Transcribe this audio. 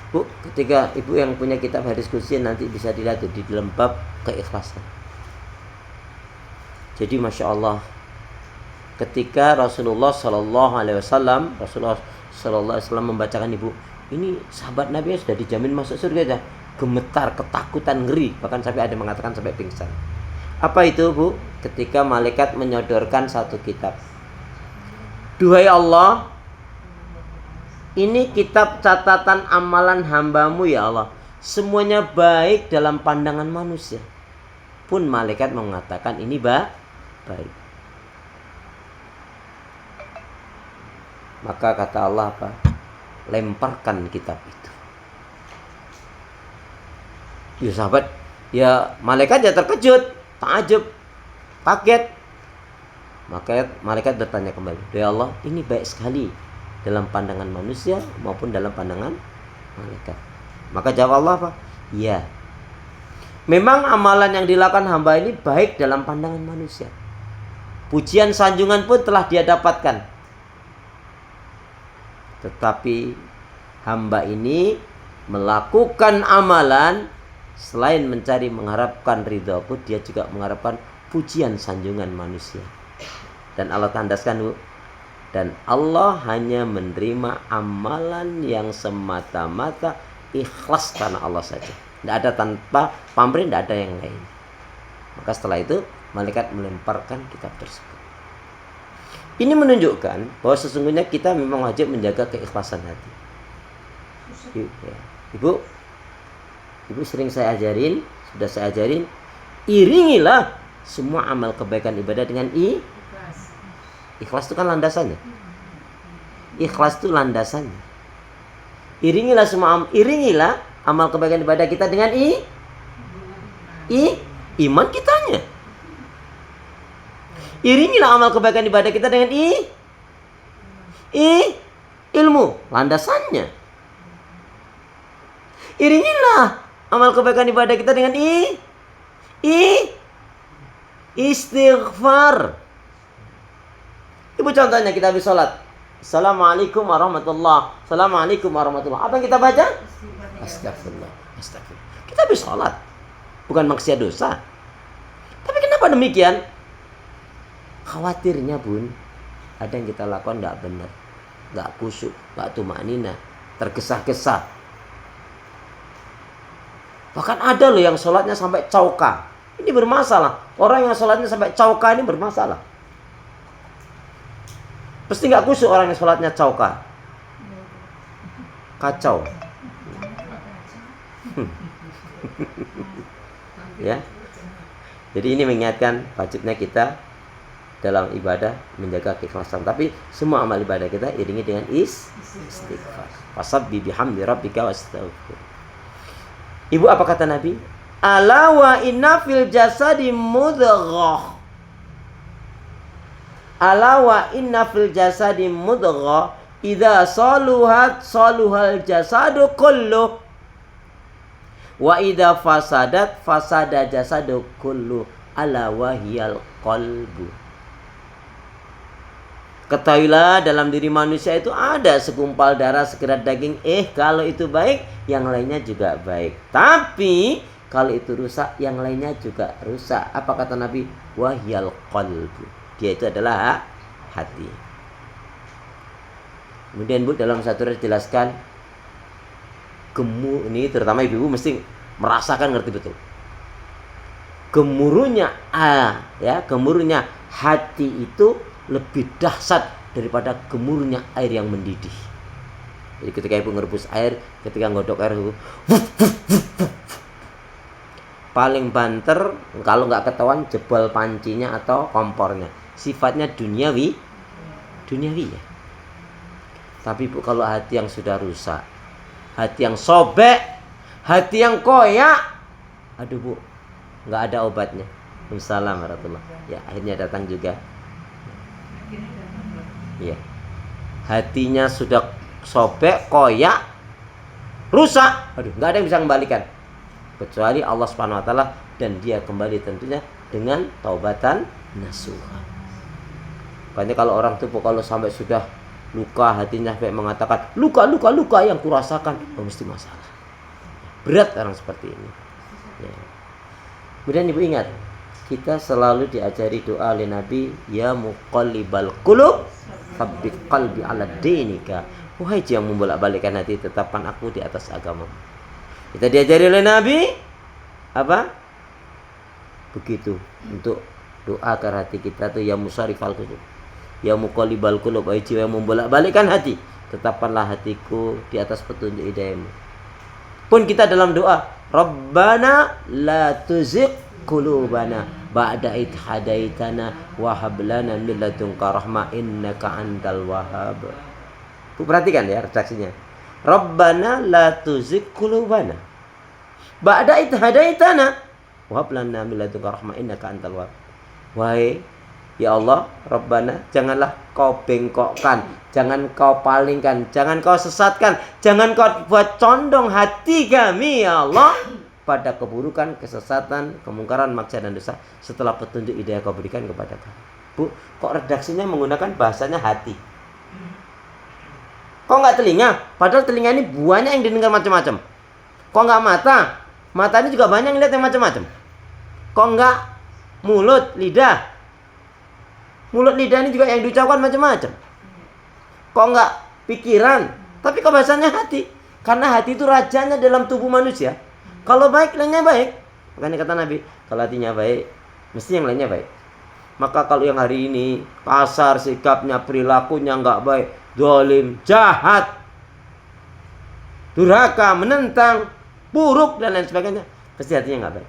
Bu, ketika ibu yang punya kitab hadis qudsi nanti bisa dilihat di dalam bab keikhlasan. Jadi masya Allah, ketika Rasulullah Sallallahu Alaihi Wasallam membacakan ibu, ini sahabat Nabi yang sudah dijamin masuk surga aja, gemetar, ketakutan, ngeri, bahkan sampai ada mengatakan sampai pingsan. Apa itu bu? Ketika malaikat menyodorkan satu kitab. Duhai Allah, ini kitab catatan amalan hambamu ya Allah. Semuanya baik dalam pandangan manusia. Pun malaikat mengatakan ini baik. Maka kata Allah apa? Lemparkan kitab itu. Ya sahabat, ya malaikat ya terkejut, takjub, kaget. Maka malaikat bertanya kembali, ya Allah, ini baik sekali dalam pandangan manusia maupun dalam pandangan malaikat. Maka jawab Allah apa? Ya. Memang amalan yang dilakukan hamba ini baik dalam pandangan manusia. Pujian sanjungan pun telah dia dapatkan. Tetapi hamba ini melakukan amalan selain mencari mengharapkan ridhaku, dia juga mengharapkan pujian sanjungan manusia. Dan Allah tandaskan, Bu, dan Allah hanya menerima amalan yang semata-mata ikhlas karena Allah saja. Tidak ada tanpa pamrih, tidak ada yang lain. Maka setelah itu malaikat melemparkan kitab tersebut. Ini menunjukkan bahwa sesungguhnya kita memang wajib menjaga keikhlasan hati. Ibu sering saya ajarin, sudah saya ajarin, iringilah semua amal kebaikan ibadah dengan ikhlas. Ikhlas itu kan landasannya. Ikhlas itu landasannya. Iringilah amal kebaikan ibadah kita dengan iman kitanya. Iringilah amal kebaikan ibadah kita dengan ilmu, landasannya. Iringilah amal kebaikan ibadah kita dengan istighfar. Ibu contohnya kita habis sholat, Assalamualaikum warahmatullah, Assalamualaikum warahmatullah. Apa yang kita baca? Astagfirullah. Kita habis sholat, bukan maksiat dosa. Tapi kenapa demikian? Khawatirnya bun, ada yang kita lakukan tidak benar, tidak khusyuk, tidak tumanina, tergesa-gesa. Bahkan ada loh yang sholatnya sampai cauka. Ini bermasalah. Orang yang sholatnya sampai cauka ini bermasalah. Pasti nggak khusyuk orang yang sholatnya cauka. Kacau. Ya. Jadi ini mengingatkan wajibnya kita dalam ibadah menjaga keikhlasan. Tapi semua amal ibadah kita iringi dengan istighfar. Fasabbih bihamdi rabbika wastaghfir. Ibu, apa kata Nabi? Ala wa inna fil jasadi mudghah. Ala wa inna fil jasadi mudghah, idza saluhat saluhal jasadu kullu, wa idza fasadat fasada jasadu kullu, ala wahiyal qalbu. Ketahuilah dalam diri manusia itu ada segumpal darah, sekedar daging. Kalau itu baik, yang lainnya juga baik. Tapi kalau itu rusak, yang lainnya juga rusak. Apa kata Nabi? Wahyal qalbu. Dia itu adalah hati. Kemudian Bu, dalam satu ayat dijelaskan, ini terutama ibu mesti merasakan, ngerti betul. Gemuruhnya gemuruhnya hati itu lebih dahsyat daripada gemuruhnya air yang mendidih. Jadi ketika ibu ngerebus air, ketika ngodok air, paling banter kalau nggak ketahuan jebol pancinya atau kompornya. Sifatnya duniawi ya. Tapi Bu, kalau hati yang sudah rusak, hati yang sobek, hati yang koyak, aduh Bu, nggak ada obatnya. Assalamualaikum warahmatullahi wabarakatuh. Ya, akhirnya datang juga. Ya, hatinya sudah sobek, koyak, rusak. Aduh, nggak ada yang bisa kembalikan kecuali Allah Subhanahu Wa Taala, dan dia kembali tentunya dengan taubatan nasuha. Makanya kalau orang tuh kalau sampai sudah luka hatinya sampai mengatakan luka yang kurasakan, mesti masalah. Berat orang seperti ini. Ya. Kemudian ibu ingat, kita selalu diajari doa oleh Nabi, ya muqallibal qulub tsabbit qalbi ala dinika. Wahai yang membolak-balikkan hati, tetapkan aku di atas agama. Kita diajari oleh Nabi apa? Begitu untuk doa ke hati kita tuh, ya musarifal qulub, ya muqallibal qulub, wahai jiwa yang membolak-balikkan hati, tetapkanlah hatiku di atas petunjuk hidayahmu. Pun kita dalam doa, Rabbana la tuzigh qulubana ba'da id hadaitana wa hab lana min ladunka rahmah innaka antal wahhab. Perhatikan ya redaksinya. Rabbana la tuzigh qulubana ba'da id hadaitana wa hab lana min ladunka rahmah innaka antal wahhab. Wahai ya Allah, Rabbana, janganlah kau bengkokkan, jangan kau palingkan, jangan kau sesatkan, jangan kau buat condong hati kami ya Allah pada keburukan, kesesatan, kemungkaran, maksiat dan dosa setelah petunjuk hidayah kau berikan kepada kami. Bu, kok redaksinya menggunakan bahasanya hati? Kok nggak telinga? Padahal telinga ini banyak yang didengar macam-macam. Kok nggak mata? Mata ini juga banyak yang lihat yang macam-macam. Kok nggak mulut, lidah? Mulut lidah ini juga yang diucapkan macam-macam. Kok nggak pikiran? Tapi kok bahasanya hati? Karena hati itu rajanya dalam tubuh manusia. Kalau baik, lainnya baik. Makanya kata Nabi, kalau hatinya baik, mesti yang lainnya baik. Maka kalau yang hari ini kasar sikapnya, perilakunya nggak baik, zalim, jahat, durhaka, menentang, buruk dan lain sebagainya, pasti hatinya nggak baik.